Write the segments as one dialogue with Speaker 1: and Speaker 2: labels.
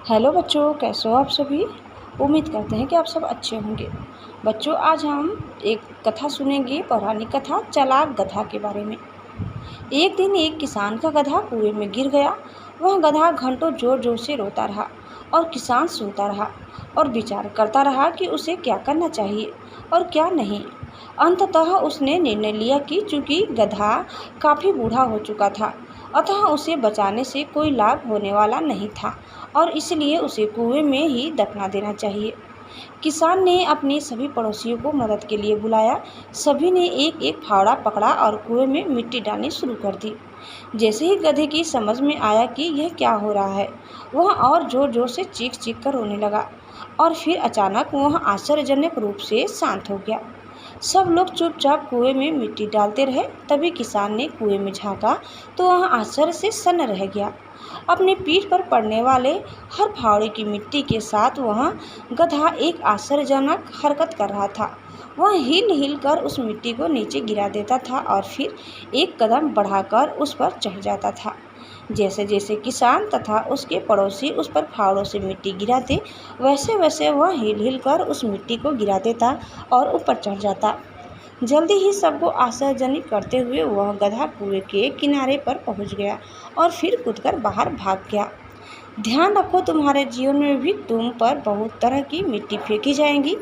Speaker 1: Hello बच्चों, कैसे हो आप सभी। उम्मीद करते हैं कि आप सब अच्छे होंगे। बच्चों, आज हम एक कथा सुनेंगे, पौराणिक कथा चालाक गधा के बारे में। एक दिन एक किसान का गधा कुएं में गिर गया। वह गधा घंटों जोर जोर से रोता रहा और किसान सुनता रहा और विचार करता रहा कि उसे क्या करना चाहिए और क्या नहीं। अंततः उसने निर्णय लिया कि चूंकि गधा काफ़ी बूढ़ा हो चुका था, अतः उसे बचाने से कोई लाभ होने वाला नहीं था और इसलिए उसे कुएं में ही दफना देना चाहिए। किसान ने अपने सभी पड़ोसियों को मदद के लिए बुलाया। सभी ने एक एक फावड़ा पकड़ा और कुएं में मिट्टी डालनी शुरू कर दी। जैसे ही गधे की समझ में आया कि यह क्या हो रहा है, वह और जोर जोर से चीख चीख कर रोने लगा और फिर अचानक वह आश्चर्यजनक रूप से शांत हो गया। सब लोग चुपचाप कुएं में मिट्टी डालते रहे। तभी किसान ने कुएं में झांका तो वह आश्चर्य से सन्न रह गया। अपने पीठ पर पड़ने वाले हर फावड़े की मिट्टी के साथ वह गधा एक आश्चर्यजनक हरकत कर रहा था। वह हिल हिल कर उस मिट्टी को नीचे गिरा देता था और फिर एक कदम बढ़ाकर उस पर चढ़ जाता था। जैसे जैसे किसान तथा उसके पड़ोसी उस पर फावड़ों से मिट्टी गिराते, वैसे वैसे वह हिल हिल कर उस मिट्टी को गिरा देता और ऊपर चढ़ जाता। जल्दी ही सबको आश्चर्यजनित करते हुए वह गधा कुएं के किनारे पर पहुंच गया और फिर कूदकर बाहर भाग गया। ध्यान रखो, तुम्हारे जीवन में भी तुम पर बहुत तरह की मिट्टी फेंकी जाएंगी,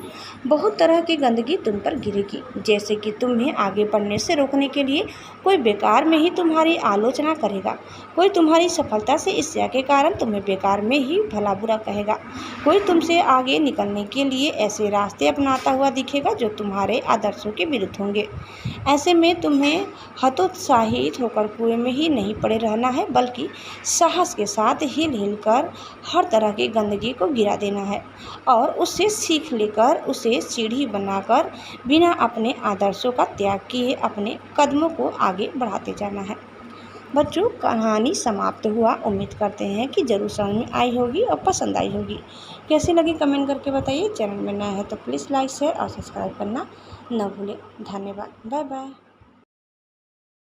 Speaker 1: बहुत तरह की गंदगी तुम पर गिरेगी। जैसे कि तुम्हें आगे बढ़ने से रोकने के लिए कोई बेकार में ही तुम्हारी आलोचना करेगा, कोई तुम्हारी सफलता से ईर्ष्या के कारण तुम्हें बेकार में ही भला बुरा कहेगा, कोई तुमसे आगे निकलने के लिए ऐसे रास्ते अपनाता हुआ दिखेगा जो तुम्हारे आदर्शों के विरुद्ध होंगे। ऐसे में तुम्हें हतोत्साहित होकर कुएं में ही नहीं पड़े रहना है, बल्कि साहस के साथ हिल हिल कर हर तरह की गंदगी को गिरा देना है और उससे सीख लेकर उसे सीढ़ी बनाकर बिना अपने आदर्शों का त्याग किए अपने कदमों को आगे बढ़ाते जाना है। बच्चों, कहानी समाप्त हुआ। उम्मीद करते हैं कि ज़रूर समझ में आई होगी और पसंद आई होगी। कैसी लगी कमेंट करके बताइए। चैनल में नया है तो प्लीज़ लाइक शेयर और सब्सक्राइब करना न भूलें। धन्यवाद। Bye bye.